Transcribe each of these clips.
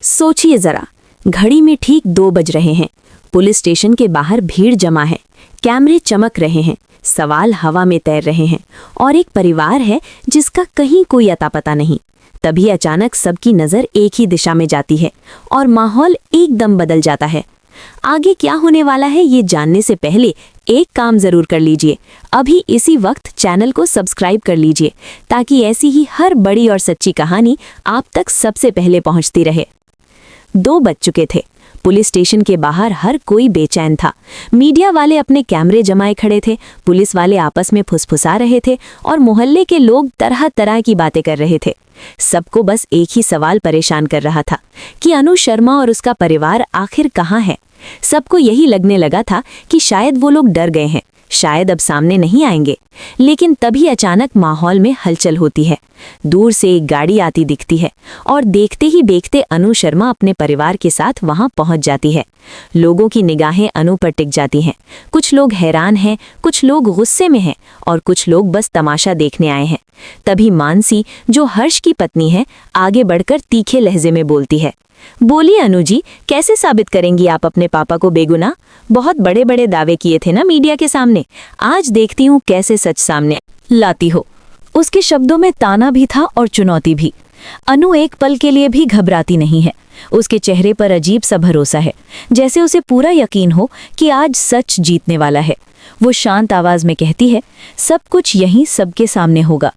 सोचिए जरा, घड़ी में ठीक 2 बज रहे हैं। पुलिस स्टेशन के बाहर भीड़ जमा है, कैमरे चमक रहे हैं, सवाल हवा में तैर रहे हैं और एक परिवार है जिसका कहीं कोई अता पता नहीं। तभी अचानक सबकी नज़र एक ही दिशा में जाती है और माहौल एकदम बदल जाता है। आगे क्या होने वाला है ये जानने से पहले एक काम जरूर कर लीजिए। अभी इसी वक्त चैनल को सब्सक्राइब कर लीजिए ताकि ऐसी ही हर बड़ी और सच्ची कहानी आप तक सबसे पहले पहुंचती रहे। 2 बज चुके थे। पुलिस स्टेशन के बाहर हर कोई बेचैन था। मीडिया वाले अपने कैमरे जमाए खड़े थे, पुलिस वाले आपस में फुसफुसा रहे थे और मोहल्ले के लोग तरह तरह की बातें कर रहे थे। सबको बस एक ही सवाल परेशान कर रहा था कि अनु शर्मा और उसका परिवार आखिर कहाँ है। सबको यही लगने लगा था कि शायद वो लोग डर गए हैं, शायद अब सामने नहीं आएंगे। लेकिन तभी अचानक माहौल में हलचल होती है। दूर से एक गाड़ी आती दिखती है और देखते ही देखते अनु शर्मा अपने परिवार के साथ वहां पहुंच जाती है। लोगों की निगाहें अनु पर टिक जाती हैं। कुछ लोग हैरान हैं, कुछ लोग गुस्से में हैं और कुछ लोग बस तमाशा देखने आए हैं। तभी मानसी, जो हर्ष की पत्नी है, आगे बढ़कर तीखे लहजे में बोलती है, बोलिए अनु जी, कैसे साबित करेंगी आप अपने पापा को बेगुनाह? बहुत बड़े बड़े दावे किए थे ना मीडिया के सामने, आज देखती हूँ कैसे सच सामने लाती हो। उसके शब्दों में ताना भी था और चुनौती भी। अनु एक पल के लिए भी घबराती नहीं है। उसके चेहरे पर अजीब सा भरोसा है, जैसे उसे पूरा यकीन हो कि आज सच जीतने वाला है। वो शांत आवाज में कहती है, सब कुछ यहीं सबके सामने होगा।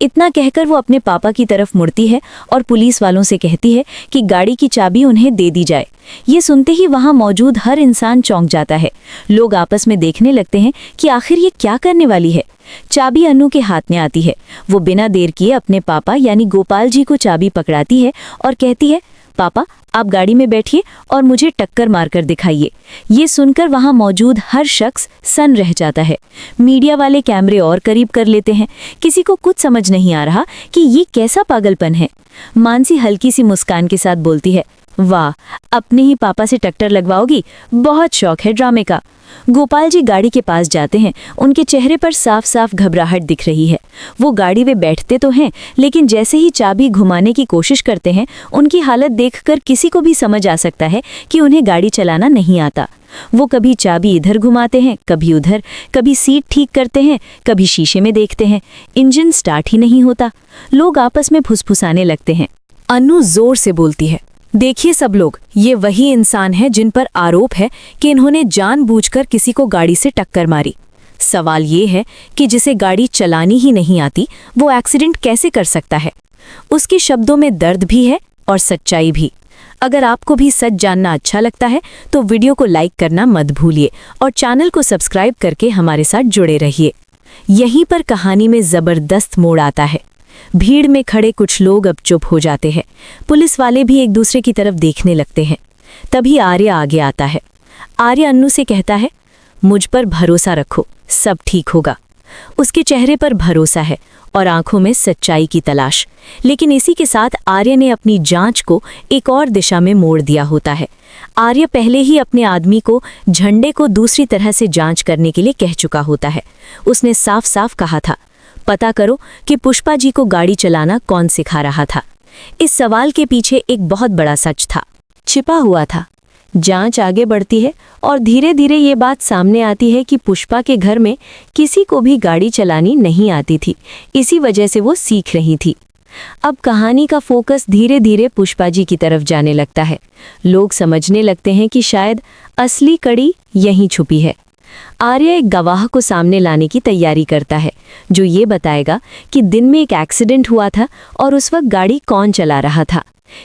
इतना कहकर वो अपने पापा की तरफ मुड़ती है और पुलिस वालों से कहती है कि गाड़ी की चाबी उन्हें दे दी जाए। ये सुनते ही वहां मौजूद हर इंसान चौंक जाता है। लोग आपस में देखने लगते हैं कि आखिर ये क्या करने वाली है। चाबी अनु के हाथ में आती है। वो बिना देर किए अपने पापा यानी गोपाल जी को चाबी पकड़ाती है और कहती है, पापा आप गाड़ी में बैठिए और मुझे टक्कर मारकर दिखाइए। ये सुनकर वहां मौजूद हर शख्स सन रह जाता है। मीडिया वाले कैमरे और करीब कर लेते हैं। किसी को कुछ समझ नहीं आ रहा कि ये कैसा पागलपन है। मानसी हल्की सी मुस्कान के साथ बोलती है, वाह, अपने ही पापा से टक्कर लगवाओगी, बहुत शौक है ड्रामे का। गोपाल जी गाड़ी के पास जाते हैं। उनके चेहरे पर साफ साफ घबराहट दिख रही है। वो गाड़ी में बैठते तो हैं, लेकिन जैसे ही चाबी घुमाने की कोशिश करते हैं, उनकी हालत देखकर किसी को भी समझ आ सकता है कि उन्हें गाड़ी चलाना नहीं आता। वो कभी चाबी इधर घुमाते हैं, कभी उधर, कभी सीट ठीक करते हैं, कभी शीशे में देखते हैं। इंजन स्टार्ट ही नहीं होता। लोग आपस में फुसफुसाने लगते हैं। अनु जोर से बोलती है, देखिए सब लोग, ये वही इंसान है जिन पर आरोप है कि इन्होंने जानबूझकर किसी को गाड़ी से टक्कर मारी। सवाल ये है कि जिसे गाड़ी चलानी ही नहीं आती, वो एक्सीडेंट कैसे कर सकता है? उसके शब्दों में दर्द भी है और सच्चाई भी। अगर आपको भी सच जानना अच्छा लगता है तो वीडियो को लाइक करना मत भूलिए और चैनल को सब्सक्राइब करके हमारे साथ जुड़े रहिए। यहीं पर कहानी में जबरदस्त मोड़ आता है। भीड़ में खड़े कुछ लोग अब चुप हो जाते हैं। पुलिस वाले भी एक दूसरे की तरफ देखने लगते हैं। तभी आर्य आगे आता है। आर्य अन्नू से कहता है, मुझ पर भरोसा रखो, सब ठीक होगा। उसके चेहरे पर भरोसा है और आंखों में सच्चाई की तलाश। लेकिन इसी के साथ आर्य ने अपनी जांच को एक और दिशा में मोड़ दिया होता है। आर्य पहले ही अपने आदमी को झंडे को दूसरी तरह से जांच करने के लिए कह चुका होता है। उसने साफ साफ कहा था, पता करो कि पुष्पा जी को गाड़ी चलाना कौन सिखा रहा था। इस सवाल के पीछे एक बहुत बड़ा सच था, छिपा हुआ था। जांच आगे बढ़ती है और धीरे धीरे ये बात सामने आती है कि पुष्पा के घर में किसी को भी गाड़ी चलानी नहीं आती थी। इसी वजह से वो सीख रही थी। अब कहानी का फोकस धीरे धीरे पुष्पा जी की तरफ जाने लगता है। लोग समझने लगते हैं कि शायद असली कड़ी यहीं छुपी है। आर्य एक गवाह को सामने लाने की तैयारी करता है, जो ये बताएगा कि दिन में एक एक्सीडेंट हुआ था और उस वक्त गाड़ी कौन चला रहा था।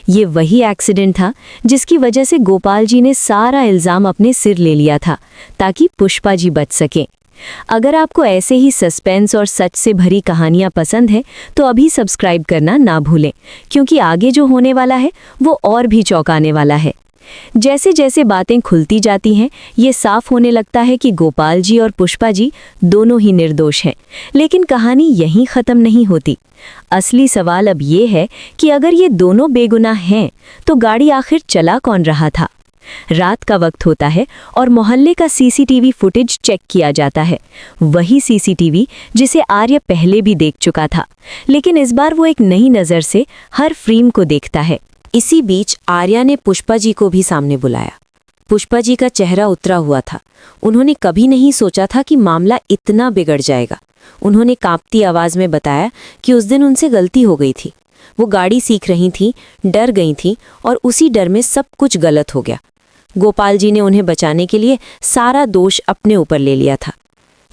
ये वही एक्सीडेंट था जिसकी वजह से गोपाल जी ने सारा इल्ज़ाम अपने सिर ले लिया था ताकि पुष्पा जी बच सकें। अगर आपको ऐसे ही सस्पेंस और सच से भरी कहानियां पसंद है तो अभी सब्सक्राइब करना ना भूलें, क्योंकि आगे जो होने वाला है वो और भी चौंकाने वाला है। जैसे जैसे बातें खुलती जाती हैं, ये साफ होने लगता है कि गोपाल जी और पुष्पा जी दोनों ही निर्दोष हैं। लेकिन कहानी यहीं ख़त्म नहीं होती। असली सवाल अब ये है कि अगर ये दोनों बेगुनाह हैं तो गाड़ी आखिर चला कौन रहा था। रात का वक्त होता है और मोहल्ले का सीसीटीवी फुटेज चेक किया जाता है। वही सीसीटीवी जिसे आर्य पहले भी देख चुका था, लेकिन इस बार वो एक नई नज़र से हर फ्रेम को देखता है। इसी बीच आर्या ने पुष्पा जी को भी सामने बुलाया। पुष्पा जी का चेहरा उतरा हुआ था। उन्होंने कभी नहीं सोचा था कि मामला इतना बिगड़ जाएगा। उन्होंने कांपती आवाज में बताया कि उस दिन उनसे गलती हो गई थी। वो गाड़ी सीख रही थी, डर गई थी और उसी डर में सब कुछ गलत हो गया। गोपाल जी ने उन्हें बचाने के लिए सारा दोष अपने ऊपर ले लिया था।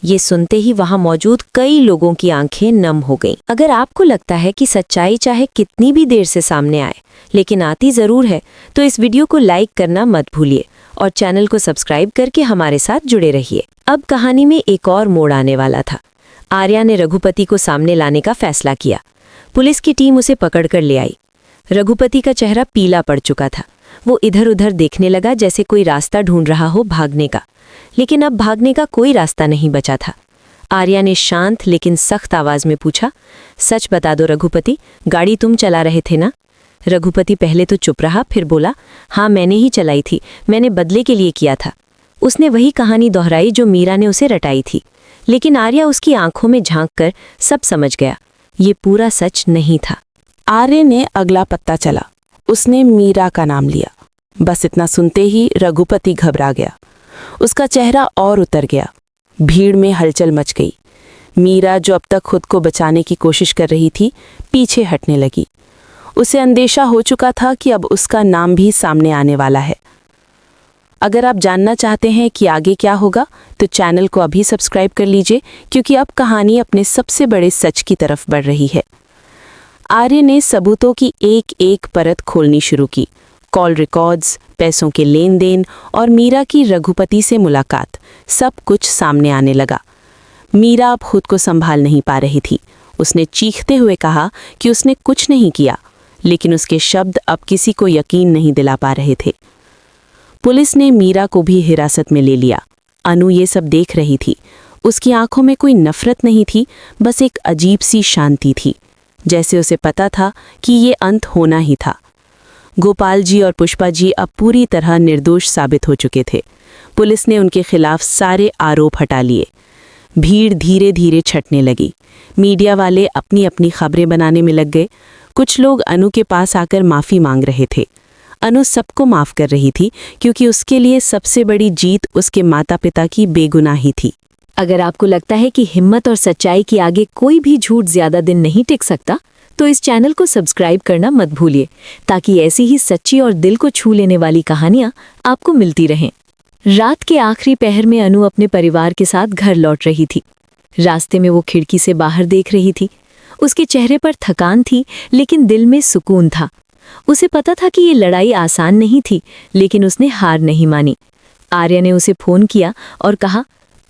ये सुनते ही वहां मौजूद कई लोगों की आंखें नम हो गईं। अगर आपको लगता है कि सच्चाई चाहे कितनी भी देर से सामने आए लेकिन आती जरूर है, तो इस वीडियो को लाइक करना मत भूलिए और चैनल को सब्सक्राइब करके हमारे साथ जुड़े रहिए। अब कहानी में एक और मोड़ आने वाला था। आर्या ने रघुपति को सामने लाने का फैसला किया। पुलिस की टीम उसे पकड़कर ले आई। रघुपति का चेहरा पीला पड़ चुका था। वो इधर उधर देखने लगा जैसे कोई रास्ता ढूंढ रहा हो भागने का, लेकिन अब भागने का कोई रास्ता नहीं बचा था। आर्या ने शांत लेकिन सख्त आवाज में पूछा, सच बता दो रघुपति, गाड़ी तुम चला रहे थे ना? रघुपति पहले तो चुप रहा, फिर बोला, हाँ मैंने ही चलाई थी, मैंने बदले के लिए किया था। उसने वही कहानी दोहराई जो मीरा ने उसे रटाई थी, लेकिन आर्या उसकी आंखों में झांककर सब समझ गया। ये पूरा सच नहीं था। आर्य ने अगला पत्ता चला। उसने मीरा का नाम लिया। बस इतना सुनते ही रघुपति घबरा गया। उसका चेहरा और उतर गया। भीड़ में हलचल मच गई। मीरा, जो अब तक खुद को बचाने की कोशिश कर रही थी, पीछे हटने लगी। उसे अंदेशा हो चुका था कि अब उसका नाम भी सामने आने वाला है। अगर आप जानना चाहते हैं कि आगे क्या होगा, तो चैनल को अभी सब्सक्राइब कर लीजिए, क्योंकि अब कहानी अपने सबसे बड़े सच की तरफ बढ़ रही है। आर्य ने सबूतों की एक एक परत खोलनी शुरू की। कॉल रिकॉर्ड्स, पैसों के लेन देन और मीरा की रघुपति से मुलाकात, सब कुछ सामने आने लगा। मीरा अब खुद को संभाल नहीं पा रही थी। उसने चीखते हुए कहा कि उसने कुछ नहीं किया, लेकिन उसके शब्द अब किसी को यकीन नहीं दिला पा रहे थे। पुलिस ने मीरा को भी हिरासत में ले लिया। अनु ये सब देख रही थी। उसकी आंखों में कोई नफरत नहीं थी, बस एक अजीब सी शांति थी, जैसे उसे पता था कि ये अंत होना ही था। गोपाल जी और पुष्पा जी अब पूरी तरह निर्दोष साबित हो चुके थे। पुलिस ने उनके खिलाफ सारे आरोप हटा लिए। भीड़ धीरे धीरे छटने लगी। मीडिया वाले अपनी अपनी खबरें बनाने में लग गए। कुछ लोग अनु के पास आकर माफ़ी मांग रहे थे। अनु सबको माफ़ कर रही थी, क्योंकि उसके लिए सबसे बड़ी जीत उसके माता पिता की बेगुनाही थी। अगर आपको लगता है कि हिम्मत और सच्चाई के आगे कोई भी झूठ ज्यादा दिन नहीं टिक सकता, तो इस चैनल को सब्सक्राइब करना मत भूलिए, ताकि ऐसी ही सच्ची और दिल को छू लेने वाली कहानियां आपको मिलती रहें। रात के आखिरी पहर में अनु अपने परिवार के साथ घर लौट रही थी। रास्ते में वो खिड़की से बाहर देख रही थी। उसके चेहरे पर थकान थी, लेकिन दिल में सुकून था। उसे पता था कि ये लड़ाई आसान नहीं थी, लेकिन उसने हार नहीं मानी। आर्या ने उसे फोन किया और कहा,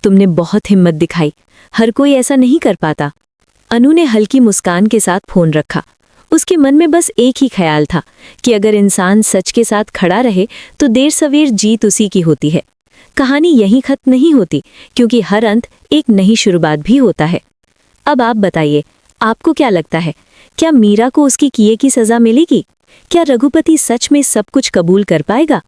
तुमने बहुत हिम्मत दिखाई, हर कोई ऐसा नहीं कर पाता। अनु ने हल्की मुस्कान के साथ फोन रखा। उसके मन में बस एक ही ख्याल था कि अगर इंसान सच के साथ खड़ा रहे तो देर सवेर जीत उसी की होती है। कहानी यहीं खत्म नहीं होती, क्योंकि हर अंत एक नई शुरुआत भी होता है। अब आप बताइए, आपको क्या लगता है, क्या मीरा को उसकी किए की सजा मिलेगी? क्या रघुपति सच में सब कुछ कबूल कर पाएगा?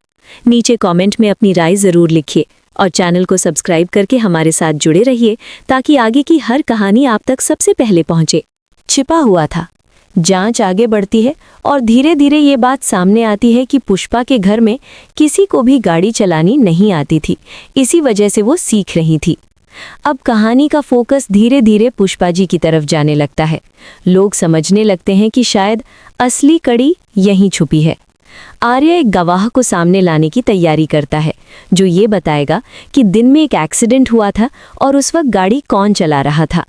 नीचे कमेंट में अपनी राय जरूर लिखिए और चैनल को सब्सक्राइब करके हमारे साथ जुड़े रहिए, ताकि आगे की हर कहानी आप तक सबसे पहले पहुंचे। छिपा हुआ था। जांच आगे बढ़ती है और धीरे धीरे ये बात सामने आती है कि पुष्पा के घर में किसी को भी गाड़ी चलानी नहीं आती थी। इसी वजह से वो सीख रही थी। अब कहानी का फोकस धीरे धीरे पुष्पा जी की तरफ जाने लगता है। लोग समझने लगते हैं कि शायद असली कड़ी यहीं छुपी है। आर्य एक गवाह को सामने लाने की तैयारी करता है, जो ये बताएगा कि दिन में एक एक्सीडेंट हुआ था और उस वक्त गाड़ी कौन चला रहा था।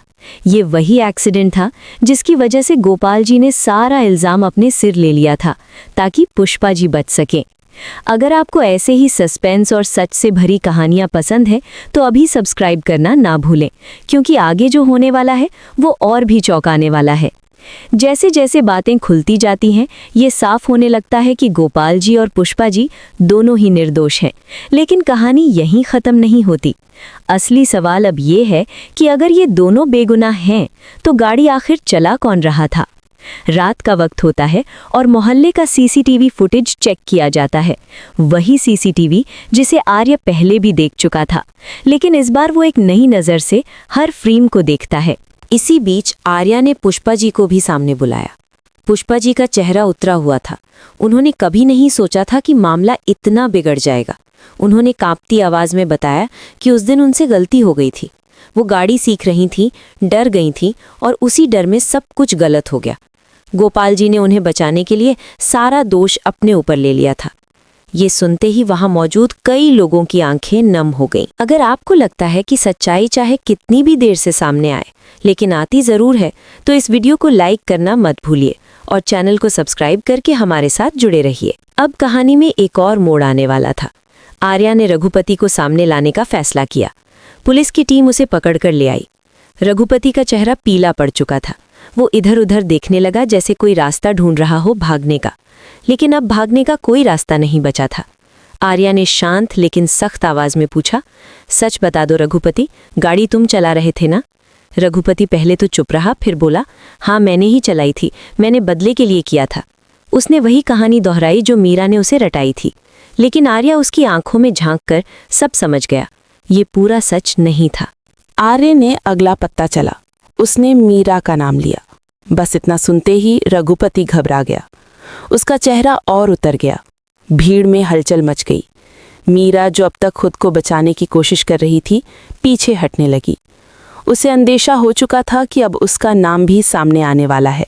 ये वही एक्सीडेंट था जिसकी वजह से गोपाल जी ने सारा इल्ज़ाम अपने सिर ले लिया था, ताकि पुष्पा जी बच सकें। अगर आपको ऐसे ही सस्पेंस और सच से भरी कहानियां पसंद है, तो अभी सब्सक्राइब करना ना भूलें, क्योंकि आगे जो होने वाला है वो और भी चौंकाने वाला है। जैसे जैसे बातें खुलती जाती हैं, ये साफ होने लगता है कि गोपाल जी और पुष्पा जी दोनों ही निर्दोष हैं। लेकिन कहानी यहीं ख़त्म नहीं होती। असली सवाल अब ये है कि अगर ये दोनों बेगुनाह हैं, तो गाड़ी आखिर चला कौन रहा था? रात का वक्त होता है और मोहल्ले का सीसीटीवी फुटेज चेक किया जाता है। वही सीसीटीवी जिसे आर्य पहले भी देख चुका था, लेकिन इस बार वो एक नई नज़र से हर फ्रेम को देखता है। इसी बीच आर्या ने पुष्पा जी को भी सामने बुलाया। पुष्पा जी का चेहरा उतरा हुआ था। उन्होंने कभी नहीं सोचा था कि मामला इतना बिगड़ जाएगा। उन्होंने कांपती आवाज में बताया कि उस दिन उनसे गलती हो गई थी। वो गाड़ी सीख रही थी, डर गई थी और उसी डर में सब कुछ गलत हो गया। गोपाल जी ने उन्हें बचाने के लिए सारा दोष अपने ऊपर ले लिया था। ये सुनते ही वहां मौजूद कई लोगों की आंखें नम हो गईं। अगर आपको लगता है कि सच्चाई चाहे कितनी भी देर से सामने आए लेकिन आती जरूर है, तो इस वीडियो को लाइक करना मत भूलिए और चैनल को सब्सक्राइब करके हमारे साथ जुड़े रहिए। अब कहानी में एक और मोड़ आने वाला था। आर्या ने रघुपति को सामने लाने का फैसला किया। पुलिस की टीम उसे पकड़कर ले आई। रघुपति का चेहरा पीला पड़ चुका था। वो इधर उधर देखने लगा जैसे कोई रास्ता ढूंढ रहा हो भागने का, लेकिन अब भागने का कोई रास्ता नहीं बचा था। आर्या ने शांत लेकिन सख्त आवाज में पूछा, सच बता दो रघुपति, गाड़ी तुम चला रहे थे ना? रघुपति पहले तो चुप रहा, फिर बोला, हाँ मैंने ही चलाई थी, मैंने बदले के लिए किया था। उसने वही कहानी दोहराई जो मीरा ने उसे रटाई थी, लेकिन आर्या उसकी आंखों में झांककर सब समझ गया। ये पूरा सच नहीं था। आर्य ने अगला पत्ता चला। उसने मीरा का नाम लिया। बस इतना सुनते ही रघुपति घबरा गया। उसका चेहरा और उतर गया। भीड़ में हलचल मच गई। मीरा, जो अब तक खुद को बचाने की कोशिश कर रही थी, पीछे हटने लगी। उसे अंदेशा हो चुका था कि अब उसका नाम भी सामने आने वाला है।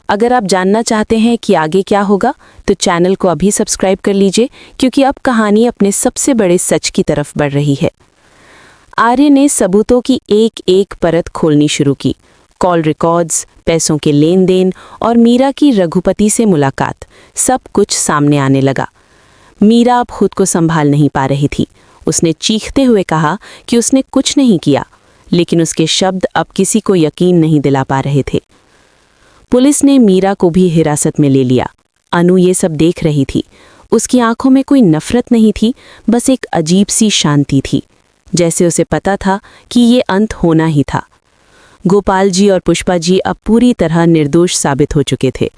अगर आप जानना चाहते हैं कि आगे क्या होगा, तो चैनल को अभी सब्सक्राइब कर लीजिए, क्योंकि अब कहानी अपने सबसे बड़े सच की तरफ बढ़ रही है। आर्य ने सबूतों की एक एक परत खोलनी शुरू की। कॉल रिकॉर्ड्स, पैसों के लेन देन और मीरा की रघुपति से मुलाकात, सब कुछ सामने आने लगा। मीरा अब खुद को संभाल नहीं पा रही थी। उसने चीखते हुए कहा कि उसने कुछ नहीं किया, लेकिन उसके शब्द अब किसी को यकीन नहीं दिला पा रहे थे। पुलिस ने मीरा को भी हिरासत में ले लिया। अनु ये सब देख रही थी। उसकी आंखों में कोई नफरत नहीं थी, बस एक अजीब सी शांति थी, जैसे उसे पता था कि ये अंत होना ही था। गोपाल जी और पुष्पा जी अब पूरी तरह निर्दोष साबित हो चुके थे।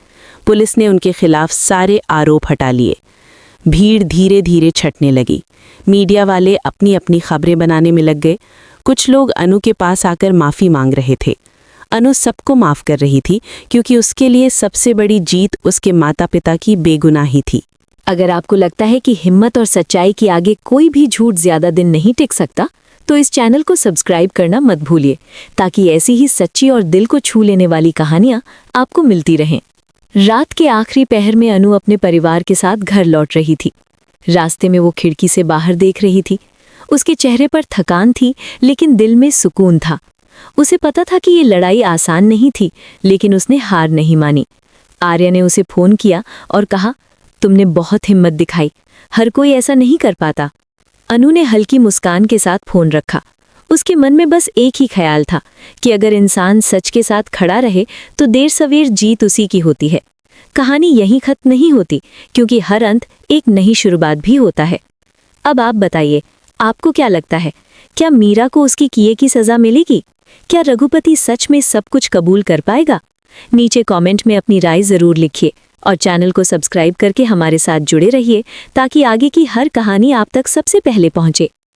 पुलिस ने उनके खिलाफ सारे आरोप हटा लिए। भीड़ धीरे धीरे छटने लगी। मीडिया वाले अपनी अपनी खबरें बनाने में लग गए। कुछ लोग अनु के पास आकर माफ़ी मांग रहे थे। अनु सबको माफ़ कर रही थी, क्योंकि उसके लिए सबसे बड़ी जीत उसके माता पिता की बेगुनाही थी। अगर आपको लगता है कि हिम्मत और सच्चाई के आगे कोई भी झूठ ज्यादा दिन नहीं टिक सकता, तो इस चैनल को सब्सक्राइब करना मत भूलिए, ताकि ऐसी ही सच्ची और दिल को छू लेने वाली कहानियां आपको मिलती रहें। रात के आखिरी पहर में अनु अपने परिवार के साथ घर लौट रही थी। रास्ते में वो खिड़की से बाहर देख रही थी। उसके चेहरे पर थकान थी, लेकिन दिल में सुकून था। उसे पता था कि ये लड़ाई आसान नहीं थी, लेकिन उसने हार नहीं मानी। आर्या ने उसे फोन किया और कहा, तुमने बहुत हिम्मत दिखाई, हर कोई ऐसा नहीं कर पाता। अनु ने हल्की मुस्कान के साथ फोन रखा। उसके मन में बस एक ही ख्याल था कि अगर इंसान सच के साथ खड़ा रहे तो देर सवेर जीत उसी की होती है। कहानी यहीं खत्म नहीं होती, क्योंकि हर अंत एक नई शुरुआत भी होता है। अब आप बताइए, आपको क्या लगता है, क्या मीरा को उसकी किए की सजा मिलेगी? क्या रघुपति सच में सब कुछ कबूल कर पाएगा? नीचे कमेंट में अपनी राय जरूर लिखिए और चैनल को सब्सक्राइब करके हमारे साथ जुड़े रहिए, ताकि आगे की हर कहानी आप तक सबसे पहले पहुंचे।